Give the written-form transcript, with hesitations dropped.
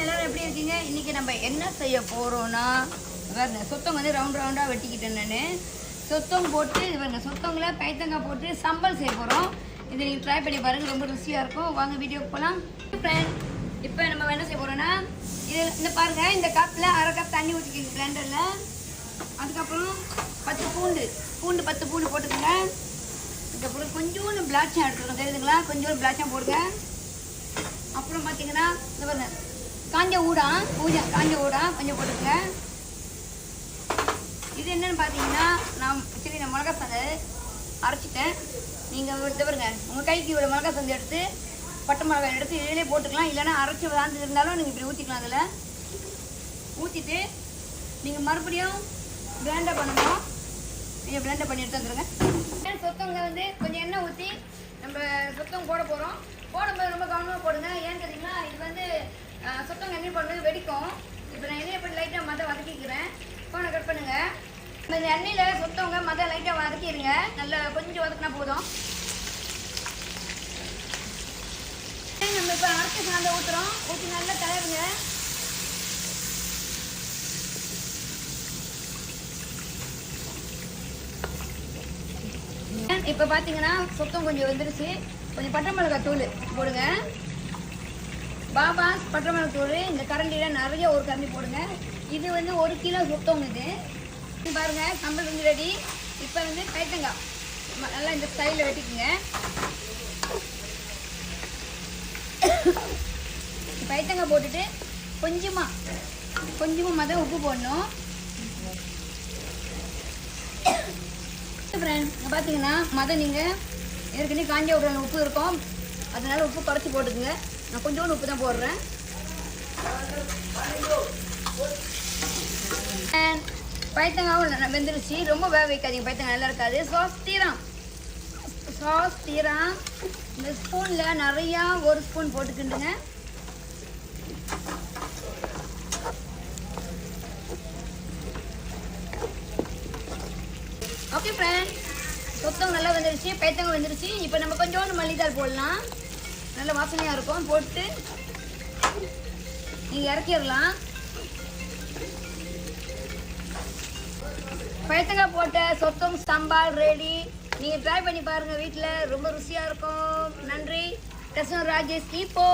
எல்லாரும் எப்படி இருக்கீங்க? இன்னைக்கு நம்ம என்ன செய்ய போறோம்னா சொத்தம் வந்து ரவுண்ட் ரவுண்டா வெட்டிக்கிட்டேன் நான். சொத்தம் போட்டு இவங்க சொத்தங்களை பைத்தங்காய் போட்டு சம்பல் செய்ய போறோம். இதை நீங்க ட்ரை பண்ணி பாருங்க, ரொம்ப ருசியா இருக்கும். வாங்க வீடியோக்கு போலாம். இப்போ நம்ம என்ன செய்ய போறோம்னா இந்த பாருங்க, இந்த கப்ல அரை கப் தண்ணி ஊற்றிக்கிங்க பிளெண்டர்ல. அதுக்கப்புறம் 10 பூண்டு 10 பூண்டு போட்டுக்கோங்க. அதுக்கப்புறம் கொஞ்சோண்டு பிளாச்சம் எடுத்துக்கணும், தெரியுதுங்களா? கொஞ்சோண்டு பிளாச்சம் போடுங்க. அப்புறம் பார்த்தீங்கன்னா இந்த பாருங்க காஞ்ச ஊடா கொஞ்சம் போட்டுக்கோங்க. இது என்னன்னு பார்த்தீங்கன்னா நான் மிளகா சந்தை அரைச்சிட்டேன். நீங்கள் பாருங்க உங்கள் கைக்கு இவ்வளோ மிளகா சந்தை எடுத்து பட்டை மிளகாய் எடுத்து இதிலே போட்டுக்கலாம். இல்லைன்னா அரைச்சி விளாண்டு இருந்தாலும் நீங்கள் இப்படி ஊற்றிக்கலாம். அதில் ஊற்றிட்டு நீங்கள் மறுபடியும் பிளெண்டர் பண்ணணும். நீங்கள் பிளெண்டர் பண்ணி எடுத்து வந்துடுங்க. சொத்தவங்க வந்து கொஞ்சம் எண்ணெய் ஊற்றி நம்ம சொத்தம் போட போகிறோம். போடும்போது ரொம்ப கவனமாக போடுங்க. ஏன்னு கேட்டிங்கன்னா இது வந்து சொத்தவங்க எண்ணெய் போடும்போது வெடிக்கும். இப்போ நான் எண்ணெயை போட்டு லைட்டாக மத வதக்கிக்கிறேன். ஃபோனை கட் பண்ணுங்கள். இந்த எண்ணெயில் சொத்தவங்க மத லைட்டாக வதக்கிடுங்க. நல்லா கொஞ்சம் வதக்கினா போதும். நம்ம இப்போ அரைச்சி சாந்தை ஊற்றுறோம். ஊற்றி நல்லா கலருங்க. இப்போ பார்த்தீங்கன்னா சொத்தம் கொஞ்சம் வந்துருச்சு. கொஞ்சம் பட்டை மிளகாய் தூள் போடுங்க. பாபாஸ் பட்டை மிளகாய் தூள் இந்த கரண்டியில் நிறைய ஒரு கரண்டி போடுங்க. இது வந்து 1 கிலோ சொத்தம். இது பாருங்க சம்பல் வந்து ரெடி. இப்போ வந்து பைத்தங்காய் நல்லா இந்த ஸ்டைலில் வெட்டிக்குங்க. பைத்தங்காய் போட்டுட்டு கொஞ்சமாக மத உப்பு போடணும். பார்த்தீங்கன்னா நீங்கள் ஏற்கனவே காஞ்ச விடுற உப்பு இருக்கும், அதனால உப்பு குறைச்சி போட்டுக்குங்க. நான் கொஞ்சோண்டு உப்பு தான் போடுறேன். பைத்தங்காவும் வெந்துருச்சு. ரொம்ப வேக வைக்காதீங்க, பைத்தங்காய் நல்லா இருக்காது. சாஸ் தீரா இந்த ஸ்பூனில் நிறையா 1 ஸ்பூன் போட்டுக்கிண்டுங்க. ஓகே ஃப்ரெண்ட்ஸ், சொத்தம் நல்லா வந்துருச்சு, பைத்தங்காய் வந்துருச்சு. இப்போ நம்ம கொஞ்சோண்டு மல்லித்தூள் போடலாம், நல்ல வாசனையாக இருக்கும். போட்டு நீங்கள் இறக்கிடலாம். பைத்தங்காய் போட்ட சொத்தம் சாம்பார் ரெடி. நீங்கள் ட்ரை பண்ணி பாருங்கள் வீட்டில், ரொம்ப ருசியாக இருக்கும். நன்றி. ராஜேஷ் இப்போ